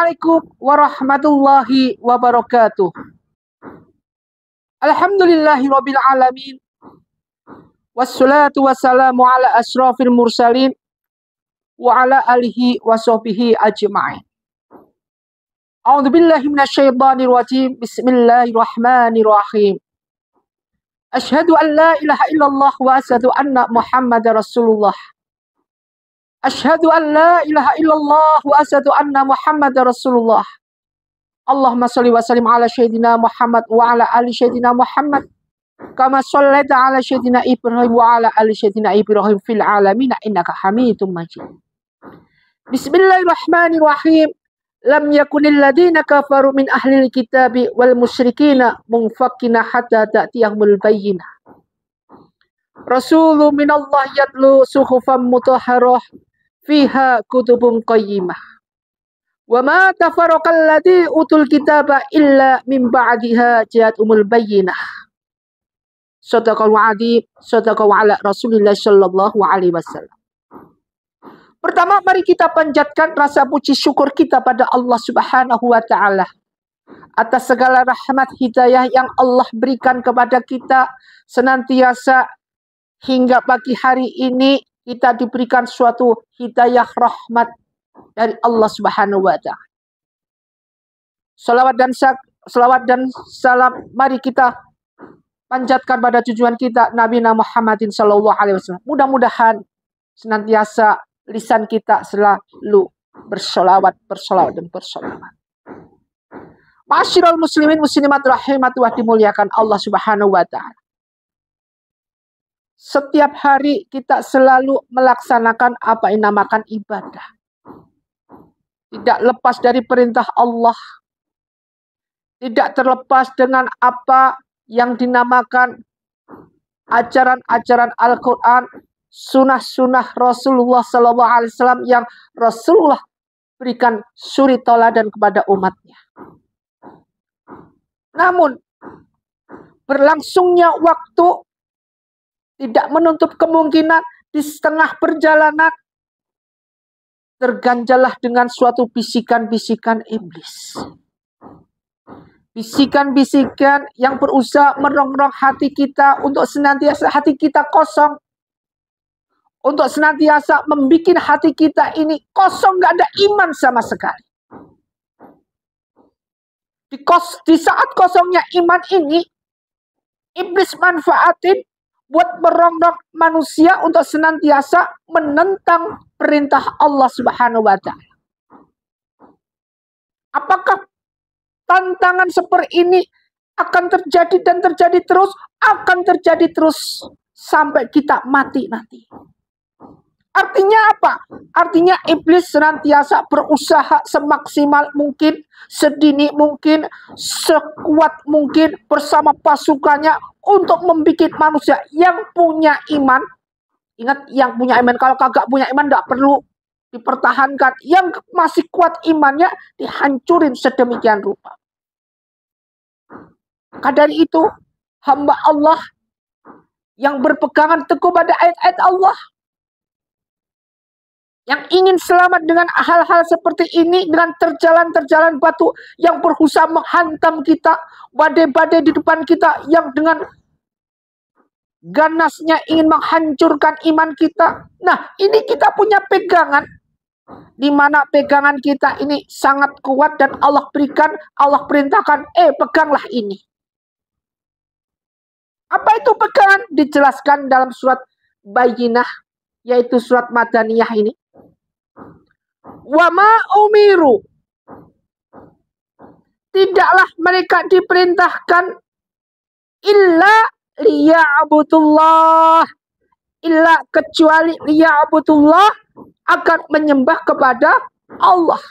Assalamualaikum warahmatullahi wabarakatuh. Alhamdulillahirabbil alamin. Wassalatu wassalamu ala asyrafil mursalin wa ala alihi wa sahbihi ajma'in. A'udzubillahi minasyaitonir rajim. Bismillahirrahmanirrahim. Asyhadu an la ilaha illallah wa asyhadu anna Muhammadar Rasulullah. Asyhadu an la ilaha illallah wa asyhadu anna Muhammadar Rasulullah. Allahumma shalli wa sallim ala sayyidina Muhammad wa ala ali sayyidina Muhammad kama shallaita ala sayyidina Ibrahim wa ala ali sayyidina Ibrahim fil alamin innaka Hamidum Majid. Bismillahirrahmanirrahim. Lam yakunil ladina kafaru min ahlil kitabi wal musyrikina munfakina hatta ta'tiyahumul bayyinah. Rasulun minallah yatlu suhufan mutahharah fiha kutubun qayyimah. Wa ma tafarraqal ladzi utul kitaba illa min ba'diha ja'atumul bayyinah. Shadaqal wa'adi, shadaqa ala Rasulillah sallallahu alaihi wasallam. Pertama, mari kita panjatkan rasa puji syukur kita pada Allah Subhanahu wa taala atas segala rahmat hidayah yang Allah berikan kepada kita senantiasa hingga pagi hari ini. Kita diberikan suatu hidayah rahmat dari Allah Subhanahu wa taala. Salawat dan salam mari kita panjatkan pada tujuan kita Nabi Muhammadin sallallahu alaihi wasallam. Mudah-mudahan senantiasa lisan kita selalu bersolawat. Ma'asyiral muslimin muslimat rahimatullah dimuliakan Allah Subhanahu wa taala. Setiap hari kita selalu melaksanakan apa yang dinamakan ibadah. Tidak lepas dari perintah Allah. Tidak terlepas dengan apa yang dinamakan ajaran-ajaran Al-Quran, sunnah-sunnah Rasulullah SAW yang Rasulullah berikan suri teladan kepada umatnya. Namun, berlangsungnya waktu tidak menutup kemungkinan di setengah perjalanan terganjalah dengan suatu bisikan-bisikan iblis. Bisikan-bisikan yang berusaha merongrong hati kita untuk senantiasa hati kita kosong. Untuk senantiasa membuat hati kita ini kosong, gak ada iman sama sekali. Di saat kosongnya iman ini, iblis manfaatin buat merongrong manusia untuk senantiasa menentang perintah Allah Subhanahu wa taala. Apakah tantangan seperti ini akan terjadi dan terjadi terus? Akan terjadi terus sampai kita mati nanti. Artinya apa? Artinya iblis senantiasa berusaha semaksimal mungkin, sedini mungkin, sekuat mungkin bersama pasukannya untuk membuat manusia yang punya iman. Ingat, yang punya iman. Kalau kagak punya iman tidak perlu dipertahankan. Yang masih kuat imannya dihancurin sedemikian rupa. Maka dari itu, hamba Allah yang berpegangan teguh pada ayat-ayat Allah, yang ingin selamat dengan hal-hal seperti ini, dengan terjalan-terjalan batu yang berusaha menghantam kita, badai-badai di depan kita yang dengan ganasnya ingin menghancurkan iman kita. Nah, ini kita punya pegangan, di mana pegangan kita ini sangat kuat dan Allah berikan, Allah perintahkan, peganglah ini. Apa itu pegangan? Dijelaskan dalam surat Bayyinah, yaitu surat Madaniyah ini. Wa ma umiru, tidaklah mereka diperintahkan illa liya'budullah, illa kecuali liya'budullah, akan menyembah kepada Allah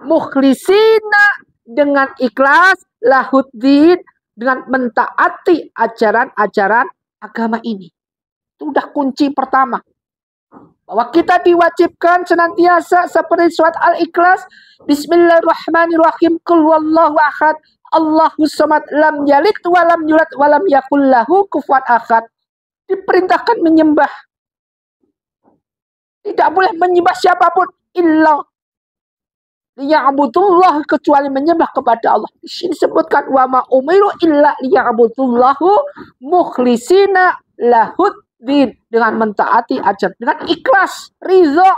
mukhlisina, dengan ikhlas, lahuddin, dengan mentaati ajaran-ajaran agama ini. Itu udah kunci pertama. Bahwa kita diwajibkan senantiasa seperti surat Al-Ikhlas. Bismillahirrahmanirrahim. Qul huwallahu ahad. Allahus samad. Lam yalid wa lam yulad wa lam yakul lahu kufuwan ahad. Diperintahkan menyembah. Tidak boleh menyembah siapapun illa liya'budullah, kecuali menyembah kepada Allah. Di sini disebutkan wa ma umiru illa liya'budullahu mukhlisina lahuddin, dengan mentaati ajar, dengan ikhlas, ridho.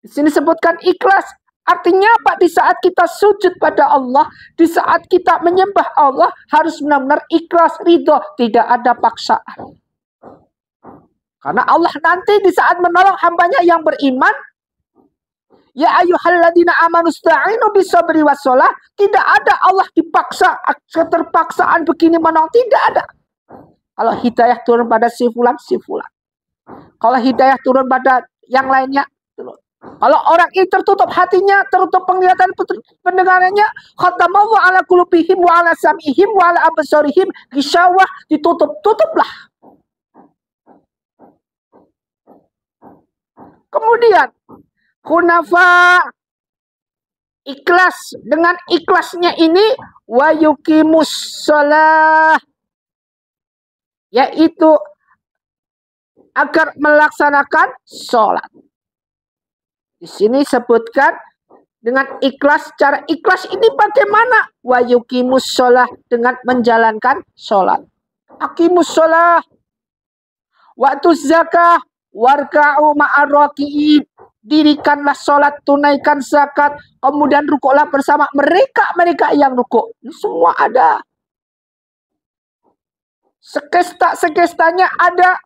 Di sini disebutkan ikhlas. Artinya apa? Di saat kita sujud pada Allah, di saat kita menyembah Allah, harus benar-benar ikhlas, ridho, tidak ada paksaan. Karena Allah nanti di saat menolong hambanya yang beriman, ya ayyuhalladzina amanu sta'inu bisabri wassalah, tidak ada Allah dipaksa, keterpaksaan begini menolong, tidak ada. Kalau hidayah turun pada si fulan, si fulan. Kalau hidayah turun pada yang lainnya, turun. Kalau orang ini tertutup hatinya, tertutup penglihatan pendengarannya, khatamallahu ala qulubihim wa ala sam'ihim wa ala absarihim ghishawah, tutuplah. Kemudian hunafa, ikhlas. Dengan ikhlasnya ini wa yuqimus shalah, yaitu agar melaksanakan sholat. Di sini sebutkan dengan ikhlas. Cara ikhlas ini bagaimana? Wa yuqimus shalah, dengan menjalankan sholat. Aqimus shalah wa atuz zakah warka'u ma'ar raki'in, dirikanlah sholat, tunaikan zakat, kemudian rukuklah bersama mereka yang rukuk. Ini semua ada. Sekesta-sekestanya ada.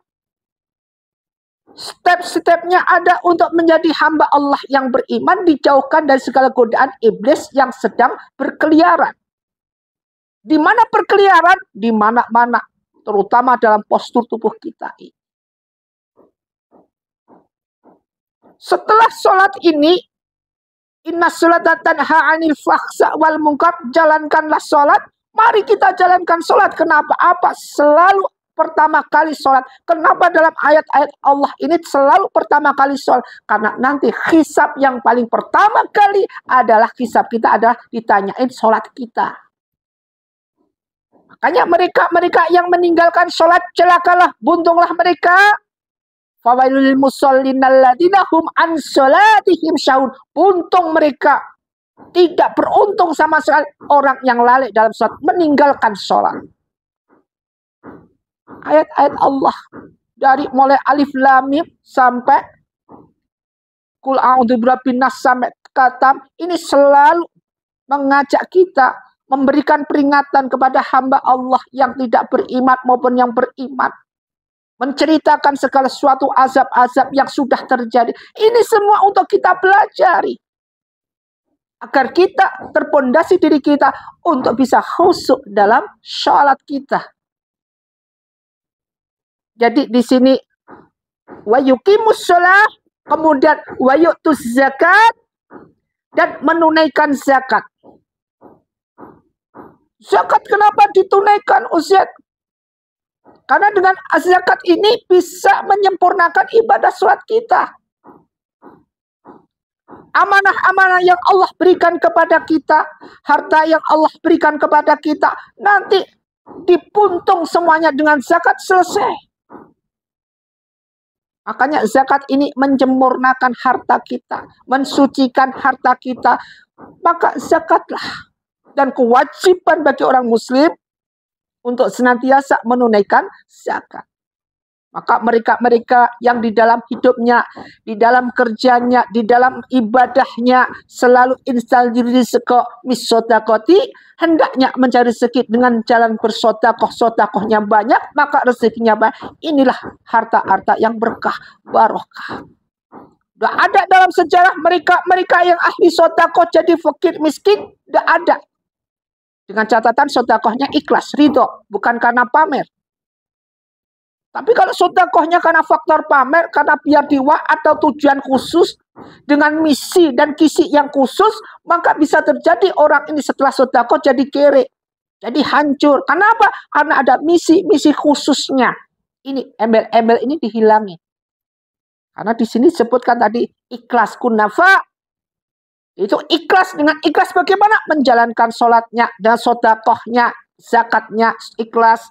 Step-stepnya ada untuk menjadi hamba Allah yang beriman, dijauhkan dari segala godaan iblis yang sedang berkeliaran. Di mana berkeliaran? Di mana-mana, terutama dalam postur tubuh kita ini. Setelah sholat ini, inna sholata tanha 'anil fahsya wal munkar, jalankanlah sholat. Mari kita jalankan sholat. Kenapa? Apa? Selalu pertama kali sholat. Kenapa dalam ayat-ayat Allah ini selalu pertama kali sholat? Karena nanti hisab yang paling pertama kali adalah hisab kita, adalah ditanyain sholat kita. Makanya mereka yang meninggalkan sholat, celakalah, buntunglah mereka. Fawailul musallin alladzina hum an sholatihim sahun. Untung mereka, tidak beruntung sama sekali orang yang lalai dalam sholat, meninggalkan sholat. Ayat-ayat Allah dari mulai alif lam mim sampai kul a'udzu birabbin nas sampai katam, ini selalu mengajak kita, memberikan peringatan kepada hamba Allah yang tidak beriman maupun yang beriman. Menceritakan segala sesuatu azab-azab yang sudah terjadi. Ini semua untuk kita pelajari. Agar kita terpondasi diri kita untuk bisa khusyuk dalam sholat kita. Jadi di sini wa yuqimus shalah, kemudian wa yu'tuz zakat, dan menunaikan zakat. Zakat kenapa ditunaikan, Ustaz? Karena dengan zakat ini bisa menyempurnakan ibadah sholat kita. Amanah-amanah yang Allah berikan kepada kita, harta yang Allah berikan kepada kita, nanti dipuntung semuanya dengan zakat, selesai. Makanya zakat ini menyempurnakan harta kita, mensucikan harta kita. Maka zakatlah. Dan kewajiban bagi orang muslim untuk senantiasa menunaikan zakat. Maka mereka-mereka yang di dalam hidupnya, di dalam kerjanya, di dalam ibadahnya selalu instal diri seko misodakoti, hendaknya mencari rezeki dengan jalan bersodakoh, sodakohnya banyak, maka rezekinya banyak. Inilah harta-harta yang berkah, barokah. Tidak ada dalam sejarah mereka yang ahli sodakoh jadi fakir miskin, tidak ada. Dengan catatan sodakohnya ikhlas, ridho, bukan karena pamer. Tapi kalau sodakohnya karena faktor pamer, karena biar diwa atau tujuan khusus, dengan misi dan kisi yang khusus, maka bisa terjadi orang ini setelah sodakoh jadi kere, jadi hancur. Kenapa? Karena ada misi khususnya. Ini embel-embel ini dihilangi. Karena di sini disebutkan tadi ikhlas kunafa. Itu ikhlas. Dengan ikhlas bagaimana? Menjalankan sholatnya dan sodakohnya, zakatnya ikhlas.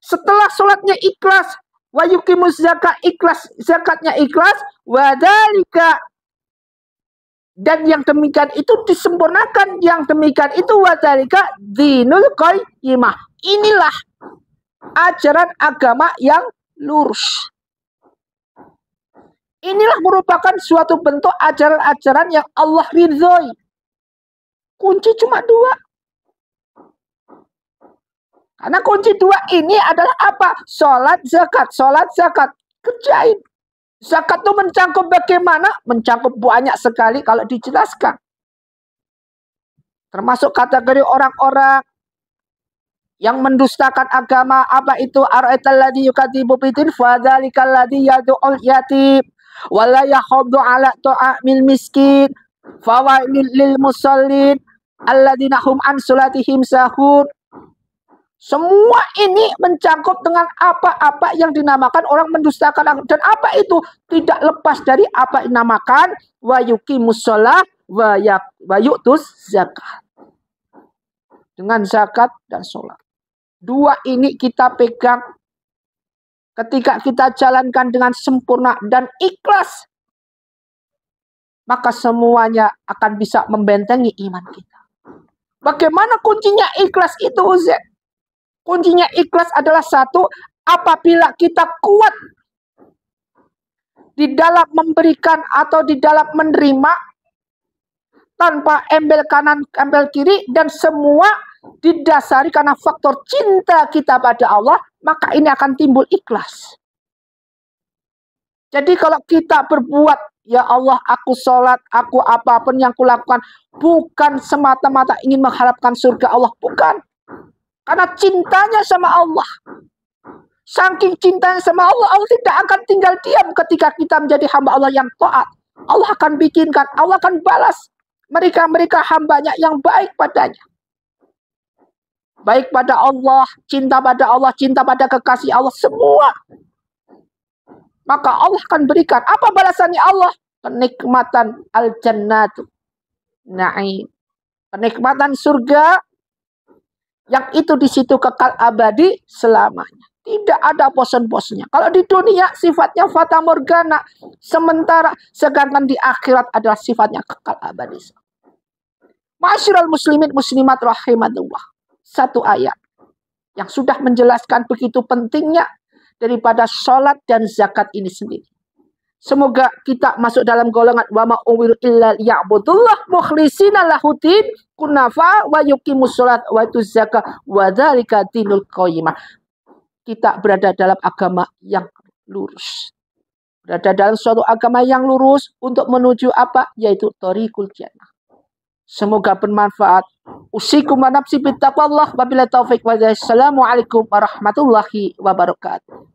Setelah sholatnya ikhlas, wa yuqimus zakat ikhlas, zakatnya ikhlas, wa dzalika Dan yang demikian itu disempurnakan. Yang demikian itu wadzalika dinul qayyimah. Inilah ajaran agama yang lurus. Inilah merupakan suatu bentuk ajaran-ajaran yang Allah ridhoi. Kunci cuma dua. Karena kunci dua ini adalah apa? Sholat, zakat. Sholat, zakat. Kerjain. Zakat itu mencangkup bagaimana? Mencangkup banyak sekali kalau dijelaskan. Termasuk kategori orang-orang yang mendustakan agama. Apa itu? Ara'aital ladzi yukadzibu bidin fadzalikal ladzi yad'ul yatim wala yakhuddu ala ta'amil miskin fawailil lil musallin alladzina hum an salatihim sahun. Semua ini mencangkup dengan apa-apa yang dinamakan orang mendustakan agama. Dan apa itu? Tidak lepas dari apa yang dinamakan wa yuqimus shalah wa yu'tuz zakat. Dengan zakat dan sholat. Dua ini kita pegang. Ketika kita jalankan dengan sempurna dan ikhlas, maka semuanya akan bisa membentengi iman kita. Bagaimana kuncinya ikhlas itu, Ustaz? Kuncinya ikhlas adalah satu, apabila kita kuat di dalam memberikan atau di dalam menerima tanpa embel kanan, embel kiri, dan semua didasari karena faktor cinta kita pada Allah, maka ini akan timbul ikhlas. Jadi kalau kita berbuat, ya Allah, aku sholat, aku apapun yang kulakukan, bukan semata-mata ingin mengharapkan surga Allah, bukan. Karena cintanya sama Allah. Saking cintanya sama Allah, Allah tidak akan tinggal diam ketika kita menjadi hamba Allah yang taat. Allah akan bikinkan, Allah akan balas mereka hambanya yang baik padanya. Baik pada Allah, cinta pada kekasih Allah, semua. Maka Allah akan berikan. Apa balasannya Allah? Kenikmatan al-jannatu na'im. Kenikmatan surga yang itu di situ kekal abadi selamanya. Tidak ada bosan-bosannya. Kalau di dunia sifatnya fata morgana, sementara sedangkan di akhirat adalah sifatnya kekal abadi. Ma'asyiral muslimin muslimat rahimatullah. Satu ayat yang sudah menjelaskan begitu pentingnya daripada sholat dan zakat ini sendiri. Semoga kita masuk dalam golongan wa ma umiru illa liya'budullah mukhlishina lahuddin kunafa wa yuqimus sholat wa yutuz zakat wa dzalika dinul qayyimah. Kita berada dalam agama yang lurus. Berada dalam suatu agama yang lurus untuk menuju apa? Yaitu thoriqul jannah. Semoga bermanfaat. Usikum wa nafsi bittaqwallah wa billahi taufiq wa hidayah. Assalamualaikum warahmatullahi wabarakatuh.